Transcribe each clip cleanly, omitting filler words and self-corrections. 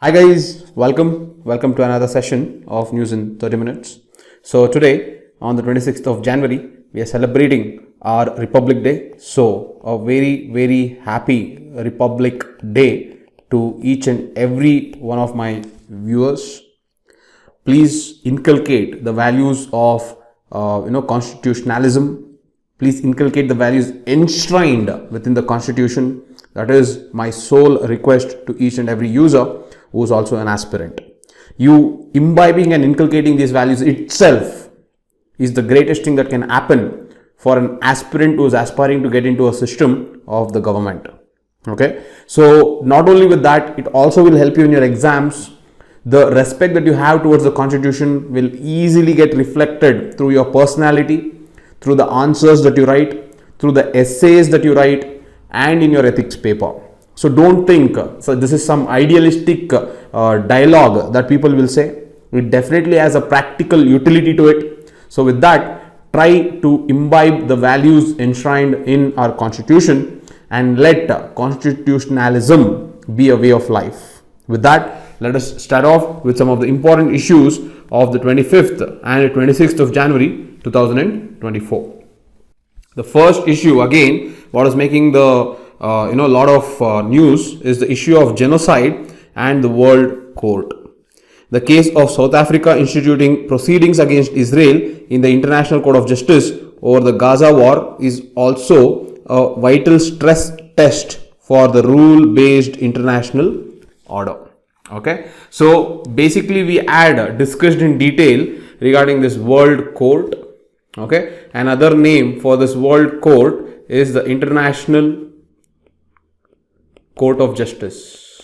Hi guys, welcome to another session of News in 30 Minutes. So today on the 26th of January, we are celebrating our Republic Day. So a very happy Republic Day to each and every one of my viewers. Please inculcate the values of constitutionalism. Please inculcate the values enshrined within the Constitution. That is my sole request to each and every user who is also an aspirant. You imbibing and inculcating these values itself is the greatest thing that can happen for an aspirant who is aspiring to get into a system of the government. Okay, so not only with that, it also will help you in your exams. The respect that you have towards the Constitution will easily get reflected through your personality, through the answers that you write, through the essays that you write, and in your ethics paper. So don't think, so this is some idealistic dialogue that people will say. It definitely has a practical utility to it. So with that, try to imbibe the values enshrined in our Constitution and let constitutionalism be a way of life. With that, let us start off with some of the important issues of the 25th and 26th of January 2024. The first issue, again, what is making the lot of news is the issue of genocide and the World Court. The case of South Africa instituting proceedings against Israel in the International Court of Justice over the Gaza war is also a vital stress test for the rule-based international order. Okay, so basically we had discussed in detail regarding this World Court. Okay, another name for this World Court is the International Court of Justice.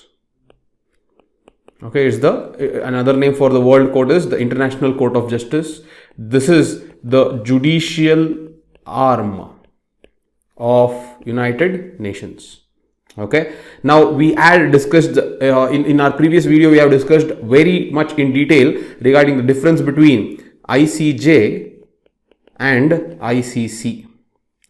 Okay, it's another name for the World Court is the International Court of Justice. This is the judicial arm of United Nations. Okay, now we had discussed in our previous video, we have discussed very much in detail regarding the difference between ICJ and ICC.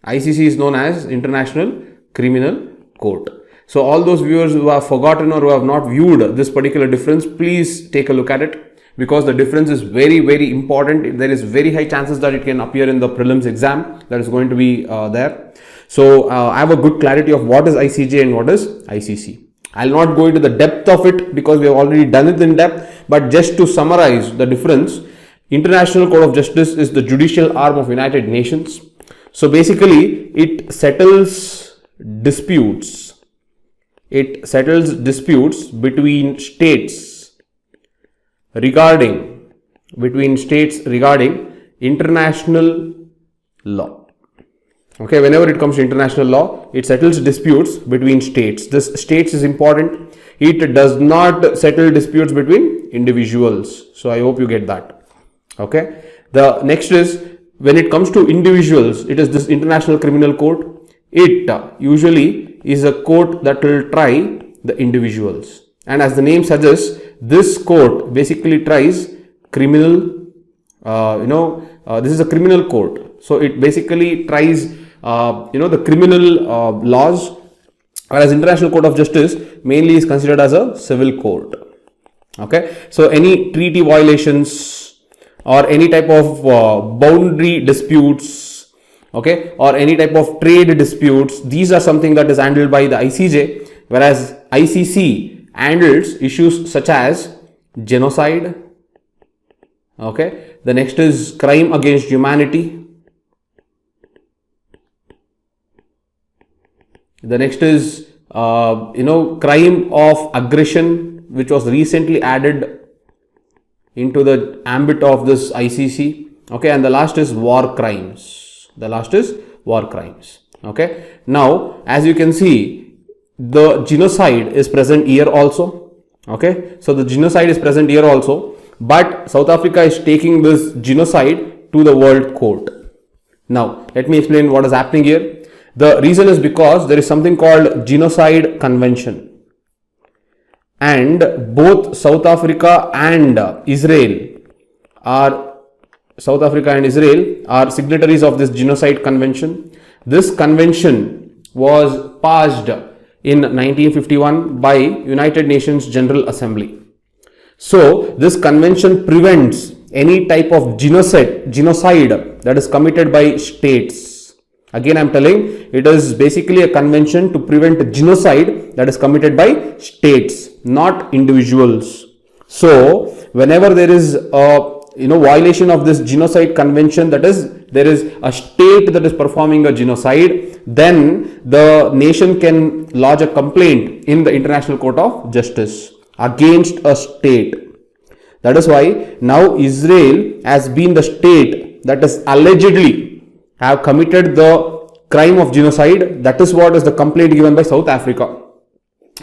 ICC is known as International Criminal Court. So all those viewers who have forgotten or who have not viewed this particular difference, please take a look at it, because the difference is very important. There is very high chances that it can appear in the prelims exam that is going to be there. So I have a good clarity of what is ICJ and what is ICC. I'll not go into the depth of it because we have already done it in depth, but just to summarize the difference, International Court of Justice is the judicial arm of United Nations. So basically it settles disputes. It settles disputes between states regarding international law. Okay, whenever it comes to international law, it settles disputes between states. This states is important. It does not settle disputes between individuals. So I hope you get that. Okay. The next is, when it comes to individuals, it is this International Criminal Court. It usually is a court that will try the individuals, and as the name suggests, this court basically tries criminal. This is a criminal court, so it basically tries the criminal laws, whereas International Court of Justice mainly is considered as a civil court. Okay, so any treaty violations or any type of boundary disputes, okay, or any type of trade disputes, these are something that is handled by the ICJ, whereas ICC handles issues such as genocide. Okay, the next is crime against humanity. The next is crime of aggression, which was recently added into the ambit of this ICC. Okay, and the last is war crimes. Okay, now as you can see, the genocide is present here also. Okay, so the genocide is present here also, but South Africa is taking this genocide to the World Court. Now let me explain what is happening here. The reason is because there is something called Genocide Convention, and both South Africa and Israel are signatories of this Genocide Convention. This convention was passed in 1951 by United Nations General Assembly. So this convention prevents any type of genocide that is committed by states. Again, I am telling, it is basically a convention to prevent genocide that is committed by states, not individuals. So whenever there is a violation of this genocide convention, that is, there is a state that is performing a genocide, then the nation can lodge a complaint in the International Court of Justice against a state. That is why now Israel has been the state that is allegedly have committed the crime of genocide. That is what is the complaint given by South Africa.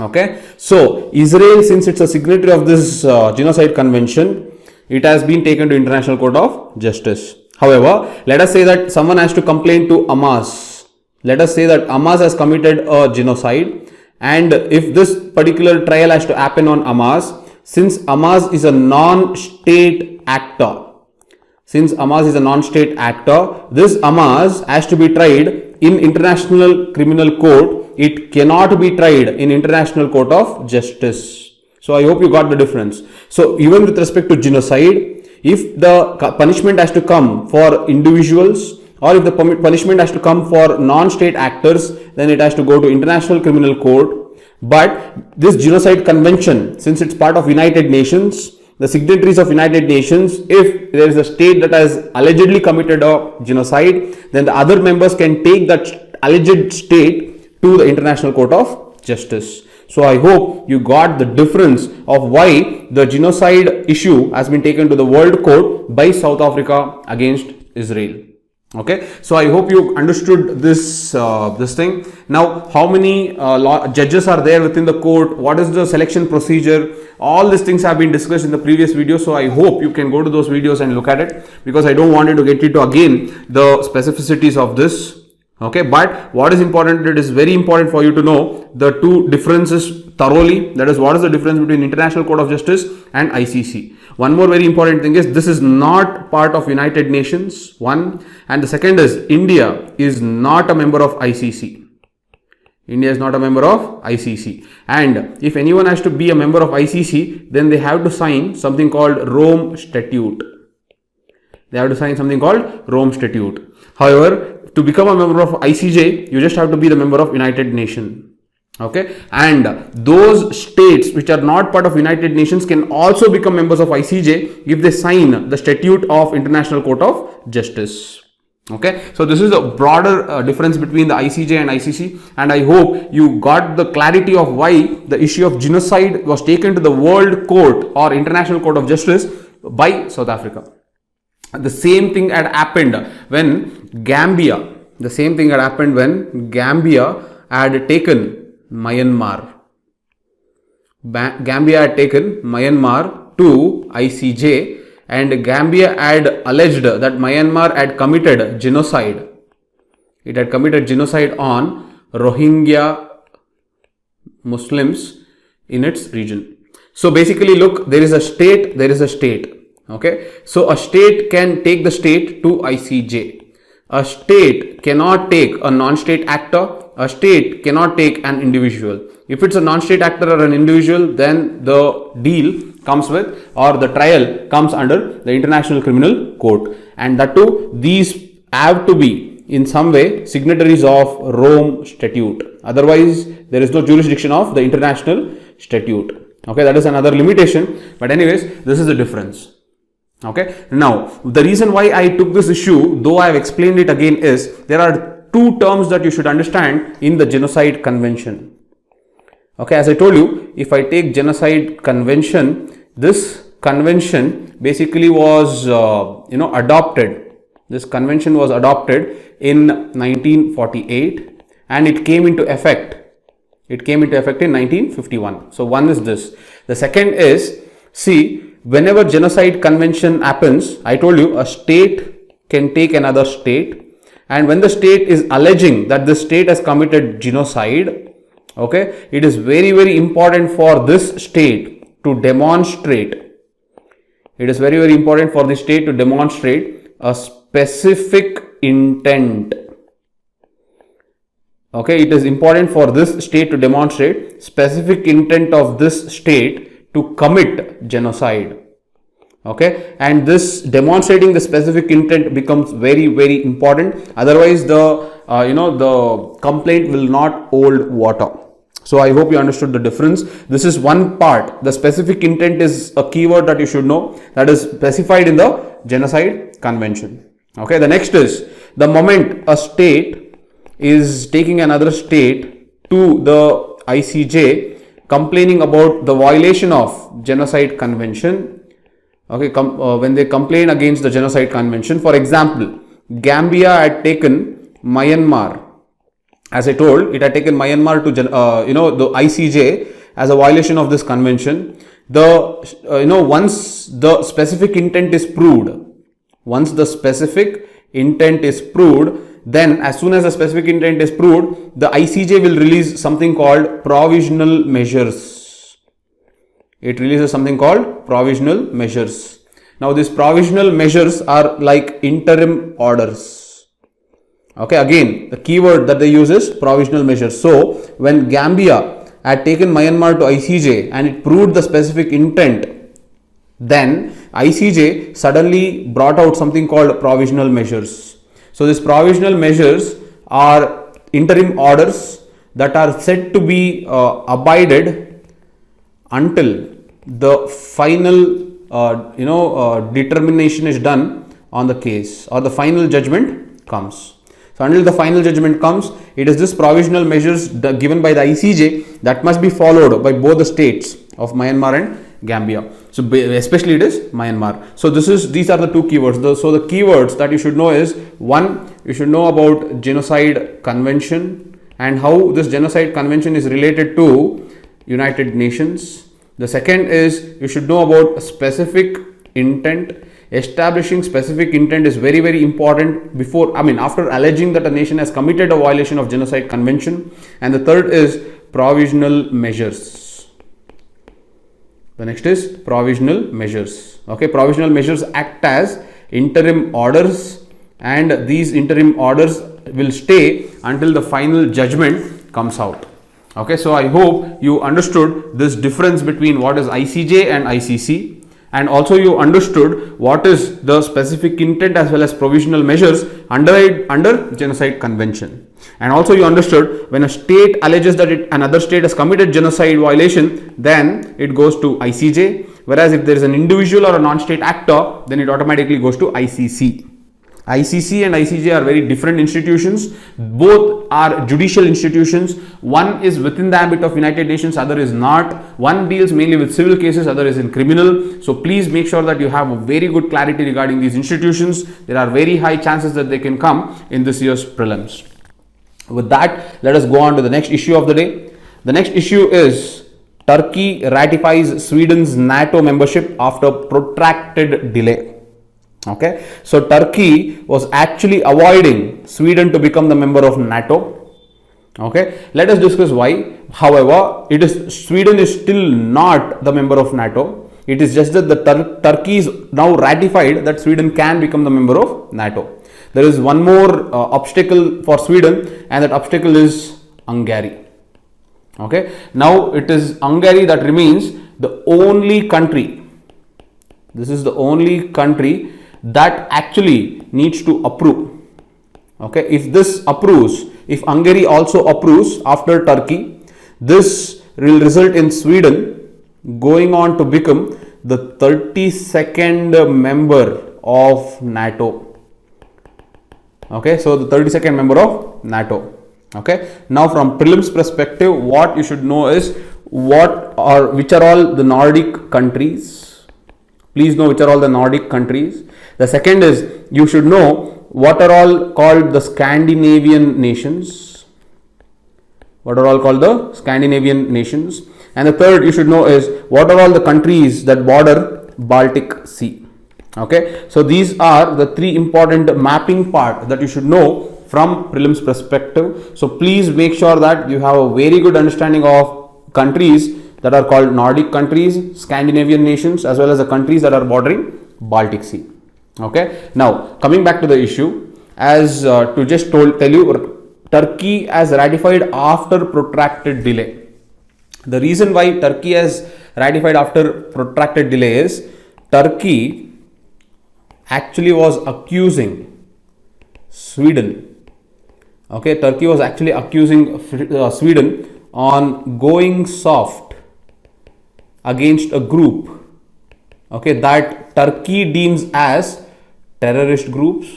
Okay, so Israel, since it's a signatory of this genocide convention, it has been taken to International Court of Justice. However, let us say that someone has to complain to Hamas. Let us say that Hamas has committed a genocide, and if this particular trial has to happen on Hamas, since Hamas is a non-state actor, this Hamas has to be tried in International Criminal Court. It cannot be tried in International Court of Justice. So I hope you got the difference. So even with respect to genocide, if the punishment has to come for individuals, or if the punishment has to come for non-state actors, then it has to go to International Criminal Court. But this genocide convention, since it's part of United Nations, the signatories of United Nations, if there is a state that has allegedly committed a genocide, then the other members can take that alleged state to the International Court of Justice. So I hope you got the difference of why the genocide issue has been taken to the World Court by South Africa against Israel. Okay, so I hope you understood this thing. Now, how many judges are there within the court? What is the selection procedure? All these things have been discussed in the previous video. So I hope you can go to those videos and look at it, because I don't want you to get into again the specificities of this. Okay, but what is important, it is very important for you to know the two differences thoroughly. That is, what is the difference between International Court of Justice and ICC. One more very important thing is, this is not part of United Nations, one, and the second is, India is not a member of ICC. India is not a member of ICC, and if anyone has to be a member of ICC, then they have to sign something called Rome Statute. However, to become a member of ICJ, you just have to be the member of United Nations. Okay, and those states which are not part of United Nations can also become members of ICJ if they sign the Statute of International Court of Justice. Okay, so this is a broader difference between the ICJ and ICC, and I hope you got the clarity of why the issue of genocide was taken to the World Court or International Court of Justice by South Africa. The same thing had happened when Gambia had taken Myanmar. Gambia had taken Myanmar to ICJ, and Gambia had alleged that Myanmar had committed genocide. It had committed genocide on Rohingya Muslims in its region. So basically, look, there is a state. Okay, so a state can take the state to ICJ. A state cannot take a non-state actor. A state cannot take an individual. If it's a non-state actor or an individual, then the deal comes with, or the trial comes under the International Criminal Court. And that too, these have to be in some way signatories of Rome Statute. Otherwise, there is no jurisdiction of the International Statute. Okay, that is another limitation. But anyways, this is the difference. Okay, now the reason why I took this issue, though I have explained it again, is there are two terms that you should understand in the Genocide Convention. Okay, as I told you, if I take Genocide Convention, this convention basically was adopted. This convention was adopted in 1948, and it came into effect. It came into effect in 1951. So one is this. The second is, see, whenever genocide convention happens, I told you a state can take another state, and when the state is alleging that the state has committed genocide, okay, it is very, very important for this state to demonstrate. It is very, very important for the state to demonstrate a specific intent. Okay, it is important for this state to demonstrate specific intent of this state to commit genocide. Okay, and this demonstrating the specific intent becomes very, very important. Otherwise, the the complaint will not hold water. So I hope you understood the difference. This is one part. The specific intent is a keyword that you should know, that is specified in the Genocide Convention. Okay, the next is the moment a state is taking another state to the ICJ complaining about the violation of Genocide Convention. Okay, when they complain against the Genocide Convention, for example, Gambia had taken Myanmar. As I told, it had taken Myanmar to the ICJ as a violation of this convention. Once the specific intent is proved, then as soon as the specific intent is proved, the ICJ will release something called provisional measures. It releases something called provisional measures. Now these provisional measures are like interim orders. Okay, again the keyword that they use is provisional measures. So when Gambia had taken Myanmar to ICJ and it proved the specific intent, then ICJ suddenly brought out something called provisional measures. So these provisional measures are interim orders that are said to be abided until the final determination is done on the case, or the final judgment comes. So until the final judgment comes, it is this provisional measures given by the ICJ that must be followed by both the states of Myanmar and Gambia. So especially it is Myanmar. So these are the two keywords. So the keywords that you should know is, one, you should know about Genocide Convention and how this Genocide Convention is related to United Nations. The second is you should know about specific intent. Establishing specific intent is very, very important after alleging that a nation has committed a violation of Genocide Convention. And the third is provisional measures. The next is provisional measures. Okay, provisional measures act as interim orders, and these interim orders will stay until the final judgment comes out. Okay, so I hope you understood this difference between what is ICJ and ICC, and also you understood what is the specific intent as well as provisional measures under Genocide Convention. And also you understood when a state alleges that another state has committed genocide violation, then it goes to ICJ, whereas if there is an individual or a non-state actor, then it automatically goes to ICC. ICC and ICJ are very different institutions. Both are judicial institutions. One is within the ambit of United Nations, other is not. One deals mainly with civil cases, other is in criminal. So please make sure that you have a very good clarity regarding these institutions. There are very high chances that they can come in this year's prelims. With that, let us go on to the next issue of the day. The next issue is Turkey ratifies Sweden's NATO membership after protracted delay. Okay, so Turkey was actually avoiding Sweden to become the member of NATO. Okay, let us discuss why. However, Sweden is still not the member of NATO. It is just that the Turkey is now ratified that Sweden can become the member of NATO. There is one more obstacle for Sweden, and that obstacle is Hungary. Okay, now it is Hungary that remains the only country. This is the only country that actually needs to approve. Okay, if this approves, if Hungary also approves after Turkey, this will result in Sweden going on to become the 32nd member of NATO. Okay, so the 32nd member of NATO. Okay, now from prelims perspective, what you should know is which are all the Nordic countries. Please know which are all the Nordic countries. The second is you should know what are all called the Scandinavian nations. What are all called the Scandinavian nations. And the third you should know is what are all the countries that border Baltic Sea. Okay, so these are the three important mapping part that you should know from prelims perspective. So please make sure that you have a very good understanding of countries that are called Nordic countries, Scandinavian nations, as well as the countries that are bordering Baltic Sea. Okay, now coming back to the issue, as to just tell you, Turkey has ratified after protracted delay. The reason why Turkey has ratified after protracted delay is Turkey actually was accusing Sweden. Okay, Turkey was actually accusing Sweden on going soft against a group, okay, that Turkey deems as terrorist groups.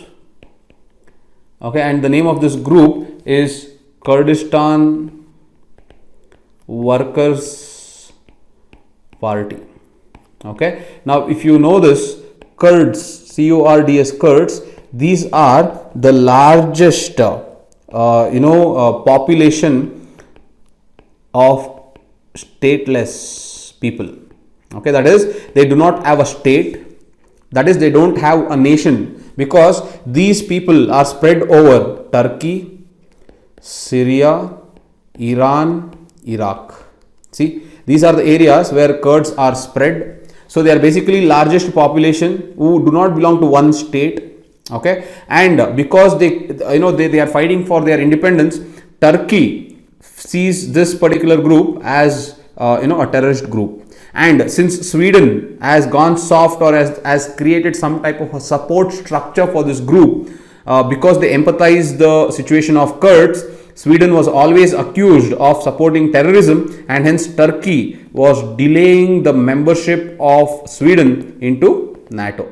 Okay, and the name of this group is Kurdistan Workers Party. Okay, now if you know this, Kurds, C-U-R-D-S, Kurds, these are the largest population of stateless people. Okay, that is, they do not have a state, that is, they don't have a nation, because these people are spread over Turkey, Syria, Iran, Iraq. See, these are the areas where Kurds are spread. So they are basically largest population who do not belong to one state. Okay, and because they are fighting for their independence, Turkey sees this particular group as a terrorist group. And since Sweden has gone soft or has created some type of a support structure for this group, because they empathize the situation of Kurds, Sweden was always accused of supporting terrorism, and hence Turkey was delaying the membership of Sweden into NATO.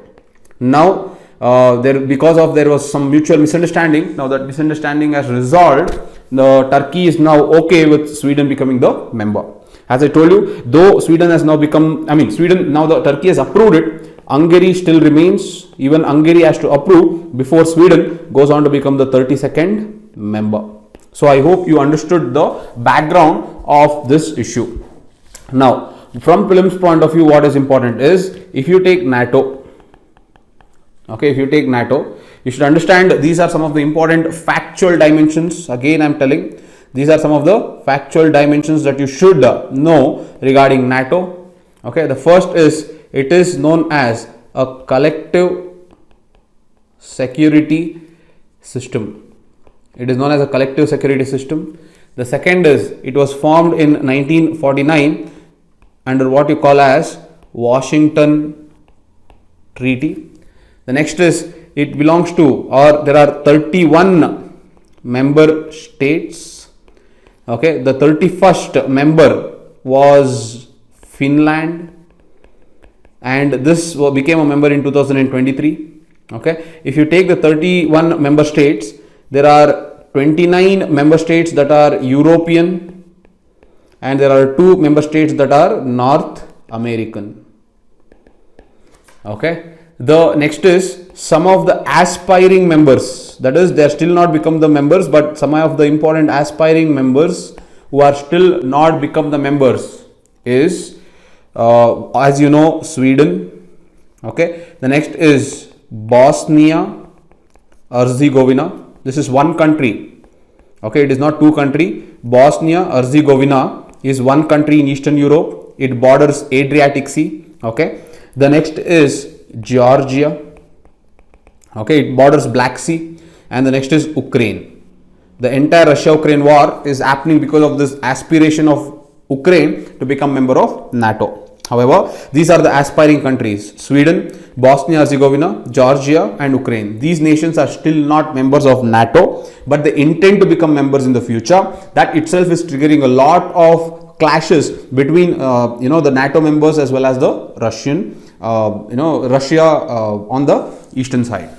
Now, because there was some mutual misunderstanding, now that misunderstanding has resolved, Turkey is now okay with Sweden becoming the member. As I told you, though Sweden has now become, Turkey has approved it, Hungary still remains. Even Hungary has to approve before Sweden goes on to become the 32nd member. So I hope you understood the background of this issue. Now, from prelims point of view, what is important is, if you take NATO, okay, if you take NATO, you should understand these are some of the important factual dimensions. Again, I am telling, these are some of the factual dimensions that you should know regarding NATO. Okay, the first is, it is known as a collective security system. It is known as a collective security system. The second is, it was formed in 1949 under what you call as Washington Treaty. The next is, it belongs to, or there are 31 member states. Okay, the 31st member was Finland, and this became a member in 2023. Okay, if you take the 31 member states, there are 29 member states that are European, and there are 2 member states that are North American. Okay, the next is some of the aspiring members, that is, they are still not become the members, but some of the important aspiring members who are still not become the members is, as you know, Sweden. Okay, the next is Bosnia Herzegovina. This is one country. Okay, it is not 2 countries. Bosnia Herzegovina is one country in Eastern Europe. It borders Adriatic Sea. Okay, the next is Georgia. Okay, it borders Black Sea. And the next is Ukraine. The entire Russia-Ukraine war is happening because of this aspiration of Ukraine to become member of NATO. However, these are the aspiring countries: Sweden, Bosnia-Herzegovina, Georgia and Ukraine. These nations are still not members of NATO, but they intend to become members in the future. That itself is triggering a lot of clashes between the NATO members as well as the Russian, Russia on the eastern side.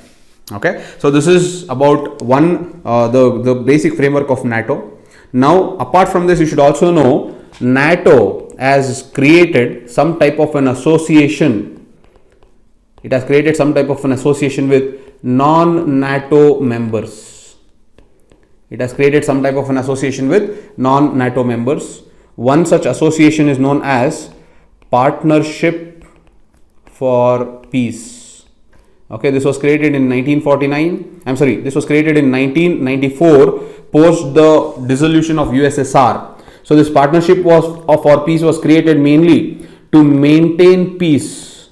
Okay, so this is about the basic framework of NATO. Now, apart from this, you should also know NATO has created some type of an association. It has created some type of an association with non-NATO members. It has created some type of an association with non-NATO members. One such association is known as Partnership for Peace. Okay, this was created in 1949. This was created in 1994 post the dissolution of USSR. So this partnership for peace was created mainly to maintain peace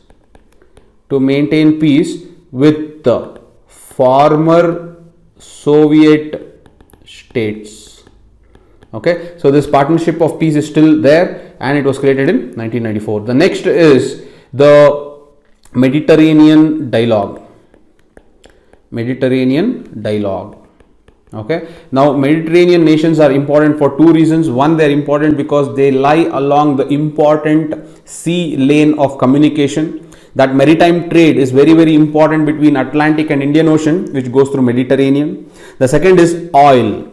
with the former Soviet states. Okay, so this partnership of peace is still there and it was created in 1994. The next is the Mediterranean dialogue. Mediterranean dialogue. Okay, now Mediterranean nations are important for two reasons. One, they are important because they lie along the important sea lane of communication. That maritime trade is very, very important between Atlantic and Indian Ocean, which goes through Mediterranean. The second is oil.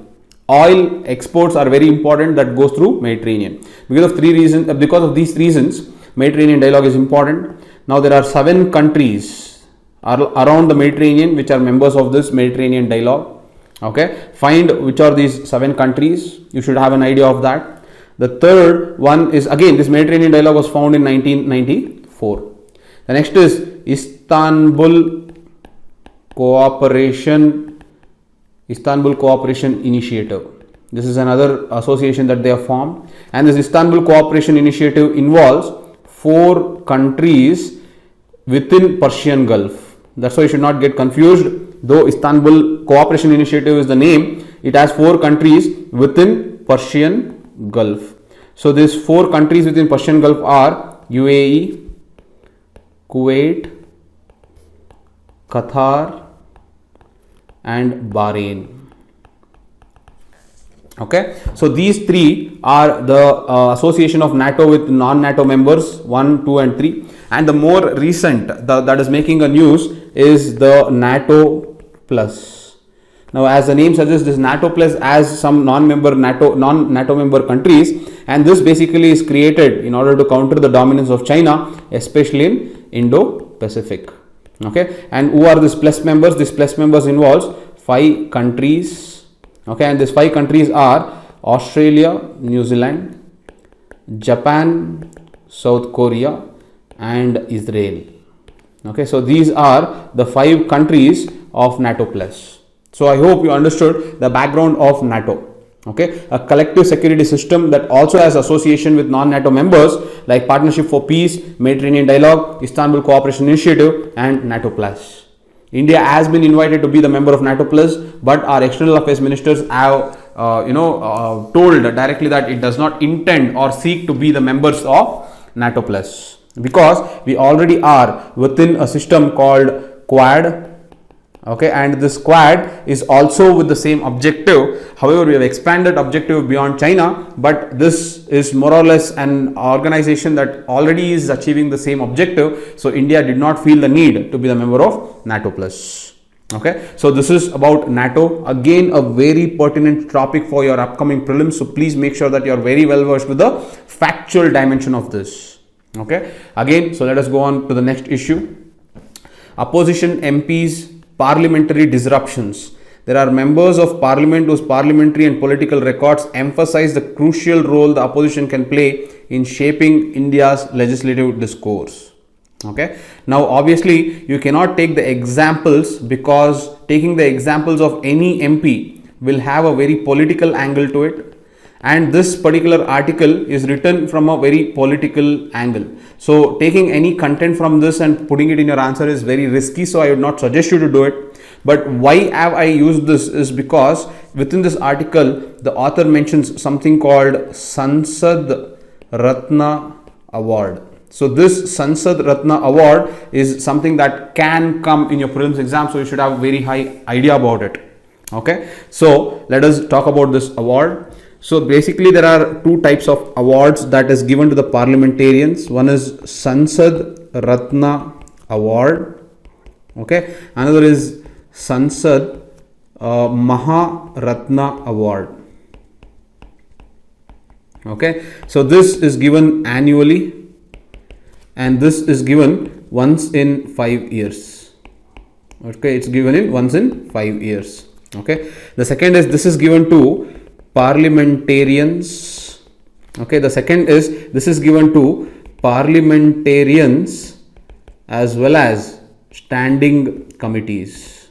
Oil exports are very important, that goes through Mediterranean. Because of these reasons, Mediterranean dialogue is important. Now there are 7 countries around the Mediterranean which are members of this Mediterranean dialogue. Okay, find which are these 7 countries. You should have an idea of that. The third one is, again, this Mediterranean dialogue was found in 1994. The next is Istanbul Cooperation Initiative. This is another association that they have formed, and this Istanbul Cooperation Initiative involves 4 countries within Persian Gulf. That's why you should not get confused. Though Istanbul Cooperation Initiative is the name, it has 4 countries within Persian Gulf. So these 4 countries within Persian Gulf are UAE, Kuwait, Qatar and Bahrain. Okay, so these 3 are the association of NATO with non-NATO members 1, 2 and 3, and the more recent that is making a news is the NATO Plus. Now, as the name suggests, this NATO Plus has some non-NATO member countries, and this basically is created in order to counter the dominance of China, especially in Indo-Pacific. Okay, and who are these Plus members? These Plus members involves 5 countries. Okay, and these 5 countries are Australia, New Zealand, Japan, South Korea and Israel. Okay, so these are the 5 countries of NATO Plus. So I hope you understood the background of NATO. Okay, a collective security system that also has association with non-NATO members like Partnership for Peace, Mediterranean Dialogue, Istanbul Cooperation Initiative and NATO Plus. India has been invited to be the member of NATO Plus, but our external affairs ministers have told directly that it does not intend or seek to be the members of NATO Plus, because we already are within a system called Quad. Okay, and this Quad is also with the same objective. However, we have expanded objective beyond China, but this is more or less an organization that already is achieving the same objective. So India did not feel the need to be the member of NATO Plus. Okay, so this is about NATO. Again, a very pertinent topic for your upcoming prelims. So please make sure that you are very well versed with the factual dimension of this. Okay, again, so let us go on to the next issue. Opposition MPs. Parliamentary disruptions. There are members of parliament whose parliamentary and political records emphasize the crucial role the opposition can play in shaping India's legislative discourse. Okay. Now, obviously, you cannot take the examples, because taking the examples of any MP will have a very political angle to it. And this particular article is written from a very political angle. So taking any content from this and putting it in your answer is very risky. So I would not suggest you to do it. But why have I used this is because within this article, the author mentions something called Sansad Ratna Award. So this Sansad Ratna Award is something that can come in your prelims exam. So you should have a very high idea about it. Okay. So let us talk about this award. So basically there are 2 types of awards that is given to the parliamentarians. One is Sansad Ratna Award. Okay. Another is Sansad Maha Ratna Award. Okay. So this is given annually and this is given once in 5 years. Okay. It's given in once in 5 years. Okay. The second is this is given to parliamentarians. Okay, the second is this is given to parliamentarians as well as standing committees.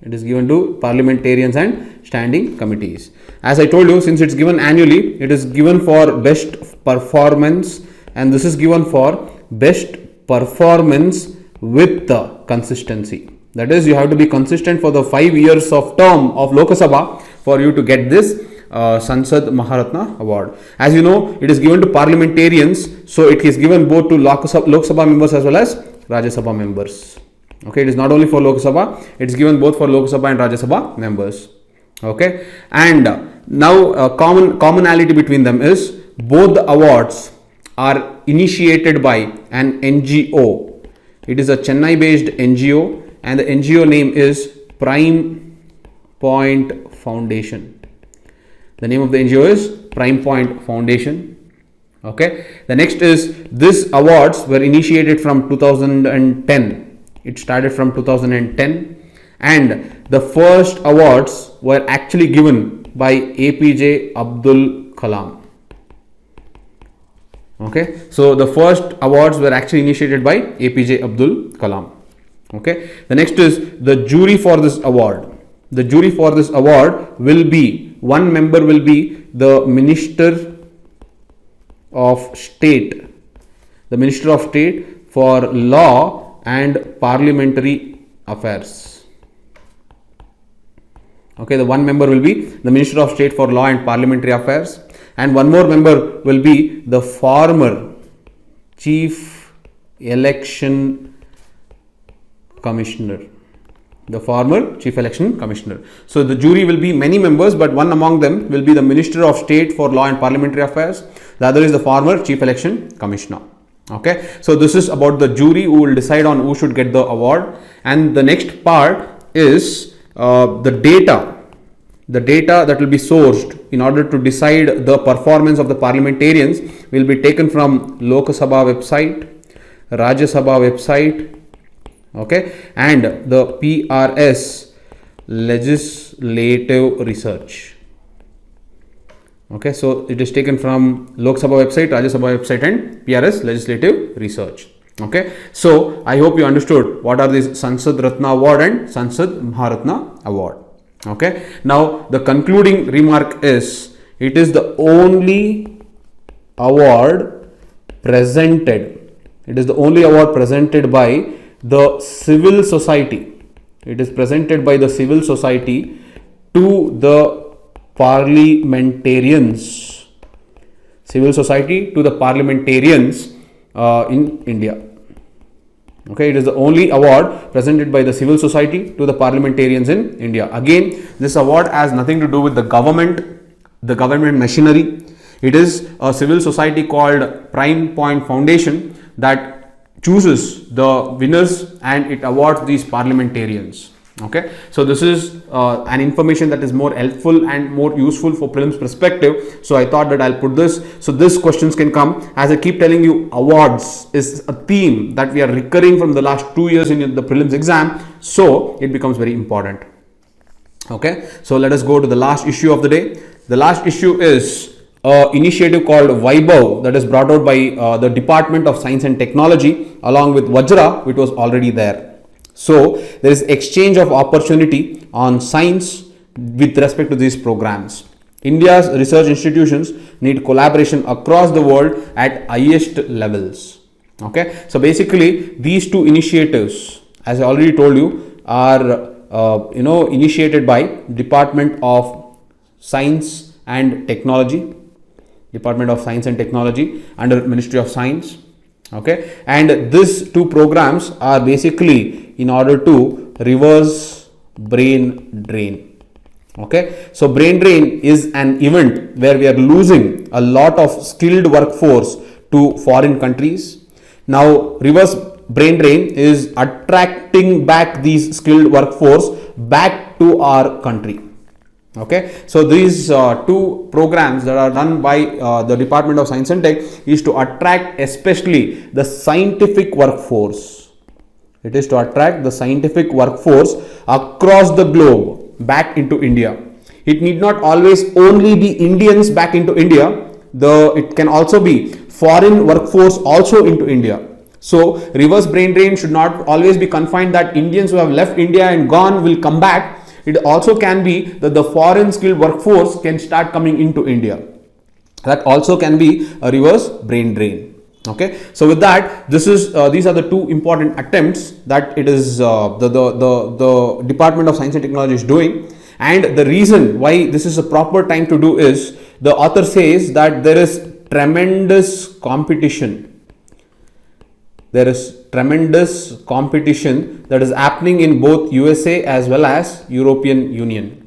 It is given to parliamentarians and standing committees. As I told you, since it's given annually, it is given for best performance, and this is given for best performance with the consistency. That is, you have to be consistent for the 5 years of term of Lok Sabha for you to get this Sansad Maharatna award. As you know, it is given to parliamentarians, so it is given both to Lok Sabha members as well as Rajya Sabha members. Okay, it is not only for Lok Sabha, it is given both for Lok Sabha and Rajya Sabha members. Okay, and now commonality between them is both the awards are initiated by an NGO. It is a Chennai based NGO and the NGO name is Prime Point Foundation. The name of the NGO is Prime Point Foundation. Okay, the next is these awards were initiated from 2010. It started from 2010 and the first awards were actually given by APJ Abdul Kalam. Okay, so the first awards were actually initiated by APJ Abdul Kalam. Okay, the next is the jury for this award. The jury for this award will be, one member will be the Minister of State, the Minister of State for Law and Parliamentary Affairs. Okay, the one member will be the Minister of State for Law and Parliamentary Affairs, and one more member will be the former Chief Election Commissioner. The former Chief Election Commissioner. So the jury will be many members, but one among them will be the Minister of State for Law and Parliamentary Affairs. The other is the former Chief Election Commissioner. Okay, so this is about the jury who will decide on who should get the award. And the next part is the data that will be sourced in order to decide the performance of the parliamentarians will be taken from Lok Sabha website, Rajya Sabha website, okay, and the PRS legislative research. Okay, so it is taken from Lok Sabha website, Rajya Sabha website and PRS legislative research. Okay, so I hope you understood what are these Sansad Ratna award and Sansad Maharatna award. Okay, now the concluding remark is it is the only award presented. It is the only award presented by the civil society. It is presented by the civil society to the parliamentarians. Civil society to the parliamentarians in India. Okay, it is the only award presented by the civil society to the parliamentarians in India. Again, this award has nothing to do with the government machinery. It is a civil society called Prime Point Foundation that chooses the winners and it awards these parliamentarians. Okay, so this is an information that is more helpful and more useful for prelims perspective. So I thought that I'll put this. So these questions can come. As I keep telling you, awards is a theme that we are recurring from the last 2 years in the prelims exam. So it becomes very important. Okay, so let us go to the last issue of the day. The last issue is initiative called VAIBHAV that is brought out by the Department of Science and Technology along with VAJRA, which was already there. So there is exchange of opportunity on science with respect to these programs. India's research institutions need collaboration across the world at highest levels. Okay, so basically these two initiatives, as I already told you, are initiated by Department of Science and Technology. Department of Science and Technology under Ministry of Science. Okay, and these two programs are basically in order to reverse brain drain. Okay, so brain drain is an event where we are losing a lot of skilled workforce to foreign countries. Now reverse brain drain is attracting back these skilled workforce back to our country. Okay, so these two programs that are done by the Department of Science and Tech is to attract especially the scientific workforce. It is to attract the scientific workforce across the globe back into India. It need not always only be Indians back into India. It can also be foreign workforce also into India. So reverse brain drain should not always be confined that Indians who have left India and gone will come back. It also can be that the foreign skilled workforce can start coming into India. That also can be a reverse brain drain. Okay, so with that, these are the two important attempts that it is the Department of Science and Technology is doing. And the reason why this is a proper time to do is, the author says that there is tremendous competition. There is tremendous competition that is happening in both USA as well as European Union.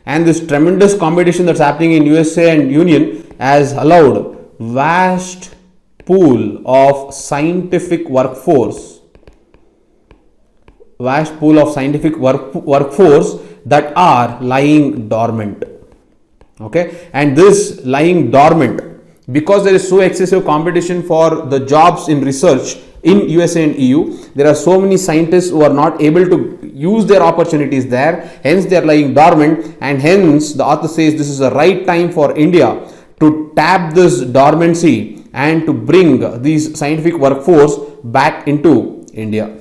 And this tremendous competition that's happening in USA and Union has allowed vast pool of scientific workforce, that are lying dormant. Okay, and this lying dormant, because there is so excessive competition for the jobs in research in USA and EU, there are so many scientists who are not able to use their opportunities there, hence they are lying dormant, and hence the author says this is the right time for India to tap this dormancy and to bring these scientific workforce back into India.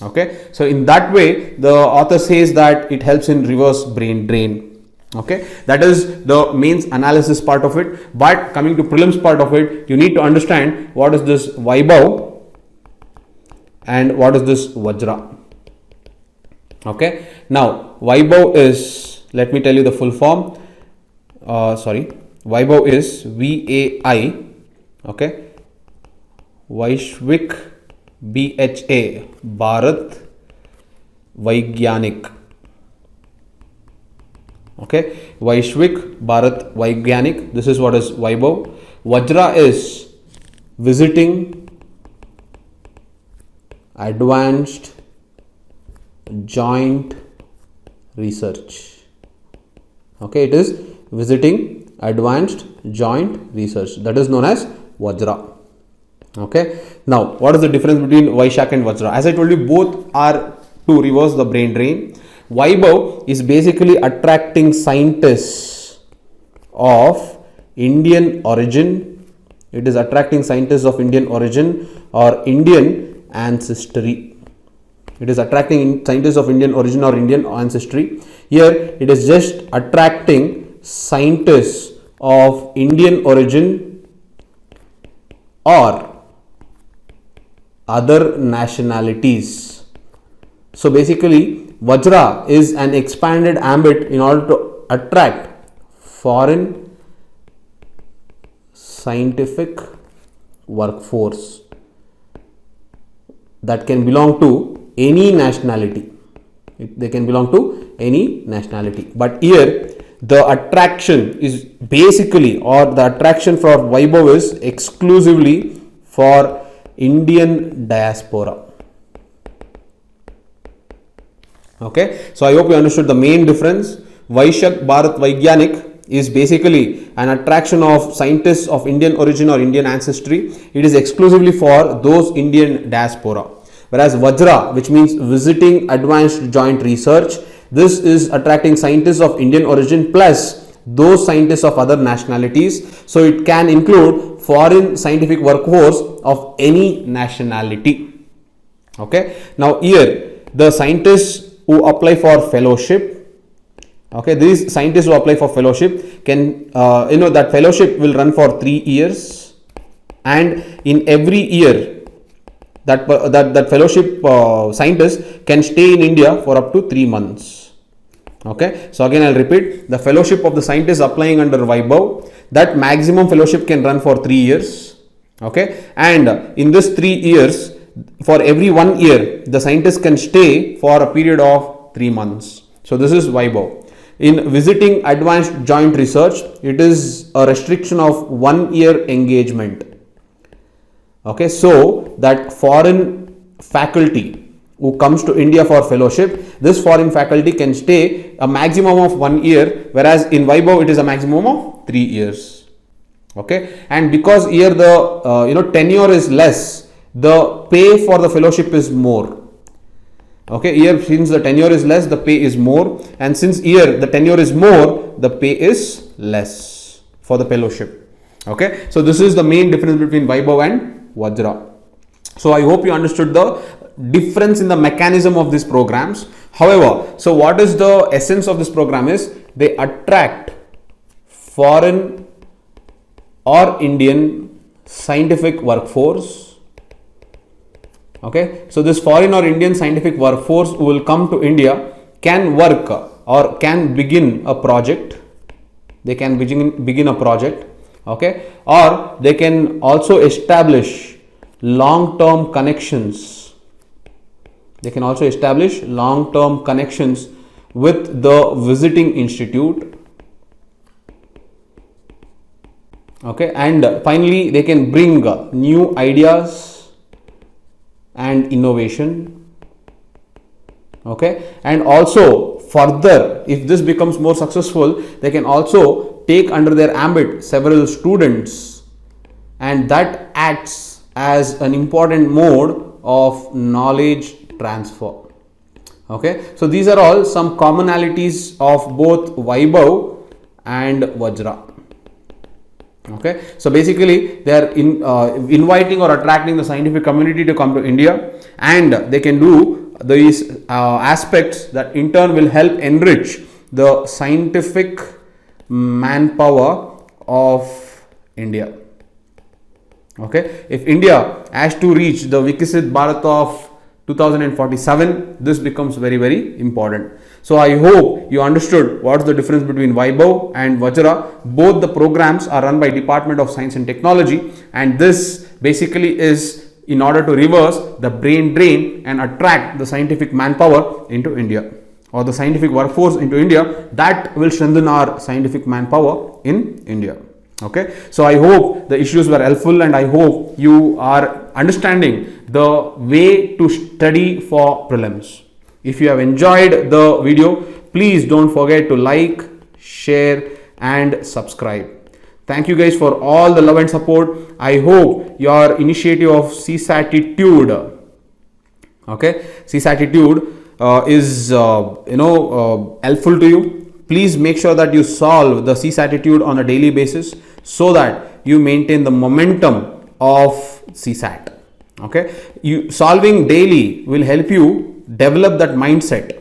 Okay, so in that way the author says that it helps in reverse brain drain. Okay, that is the mains analysis part of it. But coming to prelims part of it, you need to understand what is this Vaibhav and what is this Vajra. Okay, now Vaibhav is, let me tell you the full form. Vaibhav is VAI. Okay, Vaishvik BHA Bharat Vaigyanik. Okay, Vaishvik Bharat Vaigyanik. This is what is Vaibhav. Vajra is visiting advanced joint research. Okay, it is visiting advanced joint research, that is known as Vajra. Okay, now what is the difference between Vaishak and Vajra? As I told you, both are to reverse the brain drain. Vaibhav is basically attracting scientists of Indian origin. It is attracting scientists of Indian origin or Indian ancestry. It is attracting scientists of Indian origin or Indian ancestry. Here it is just attracting scientists of Indian origin or other nationalities. So basically Vajra is an expanded ambit in order to attract foreign scientific workforce that can belong to any nationality. They can belong to any nationality. But here the attraction is basically, or the attraction for Vaibhav is exclusively for Indian diaspora. Okay, so I hope you understood the main difference. Vaishak Bharat Vaigyanik is basically an attraction of scientists of Indian origin or Indian ancestry. It is exclusively for those Indian diaspora. Whereas Vajra, which means visiting advanced joint research, this is attracting scientists of Indian origin plus those scientists of other nationalities. So it can include foreign scientific workforce of any nationality. Okay, now here the scientists who apply for fellowship, okay, these scientists who apply for fellowship can, that fellowship will run for 3 years, and in every year that fellowship scientist can stay in India for up to 3 months. Okay, so again I'll repeat, the fellowship of the scientist applying under Vaibhav, that maximum fellowship can run for 3 years. Okay, and in this 3 years, for every 1 year, the scientist can stay for a period of 3 months. So this is Vaibhav. In visiting advanced joint research, it is a restriction of 1 year engagement. Okay, so that foreign faculty who comes to India for fellowship, this foreign faculty can stay a maximum of 1 year, whereas in Vaibhav it is a maximum of 3 years. Okay, and because here the tenure is less, the pay for the fellowship is more. Okay, here since the tenure is less, the pay is more, and since here the tenure is more, the pay is less for the fellowship. Okay, so this is the main difference between Vaibhav and Vajra. So I hope you understood the difference in the mechanism of these programs. However, so what is the essence of this program is, they attract foreign or Indian scientific workforce. Okay, so this foreign or Indian scientific workforce who will come to India can work or can begin a project. They can begin a project, okay, or they can also establish long-term connections. They can also establish long-term connections with the visiting institute, okay, and finally they can bring new ideas and innovation, okay, and also further, if this becomes more successful, they can also take under their ambit several students, and that acts as an important mode of knowledge transfer. Okay, so these are all some commonalities of both Vaibhav and Vajra. Okay, so basically they are inviting or attracting the scientific community to come to India, and they can do these aspects that in turn will help enrich the scientific manpower of India. Okay, if India has to reach the Viksit Bharat of 2047, this becomes very, very important. So I hope you understood what's the difference between Vaibhav and Vajra. Both the programs are run by Department of Science and Technology, and this basically is in order to reverse the brain drain and attract the scientific manpower into India, or the scientific workforce into India, that will strengthen our scientific manpower in India. Okay, so I hope the issues were helpful, and I hope you are understanding the way to study for prelims. If you have enjoyed the video, please don't forget to like, share and subscribe. Thank you guys for all the love and support. I hope your initiative of CSATitude, okay, CSATitude is helpful to you. Please make sure that you solve the CSATitude on a daily basis, so that you maintain the momentum of CSAT. Okay, you solving daily will help you develop that mindset.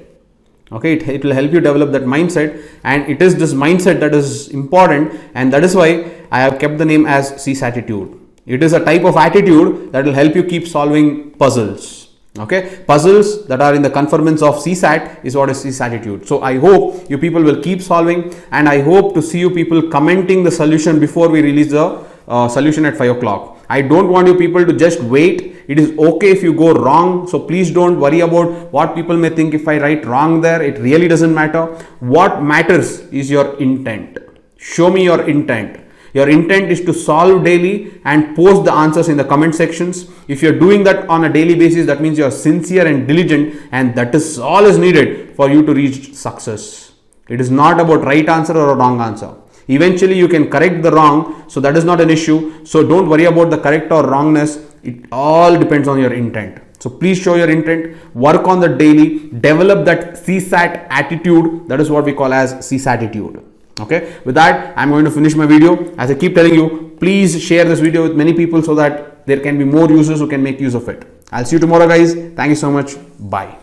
Okay, it will help you develop that mindset, and it is this mindset that is important, and that is why I have kept the name as CSATitude. It is a type of attitude that will help you keep solving puzzles. Okay, puzzles that are in the conformance of CSAT is what is CSATitude. So I hope you people will keep solving, and I hope to see you people commenting the solution before we release the solution at 5 o'clock. I don't want you people to just wait. It is okay if you go wrong, so please don't worry about what people may think if I write wrong there. It really doesn't matter. What matters is your intent. Show me your intent. Your intent is to solve daily and post the answers in the comment sections. If you're doing that on a daily basis, that means you're sincere and diligent, and that is all is needed for you to reach success. It is not about right answer or a wrong answer. Eventually you can correct the wrong, so that is not an issue. So don't worry about the correct or wrongness. It all depends on your intent. So please show your intent, work on the daily, develop that CSAT attitude. That is what we call as CSATitude. Okay, with that, I'm going to finish my video. As I keep telling you, please share this video with many people so that there can be more users who can make use of it. I'll see you tomorrow, guys. Thank you so much. Bye.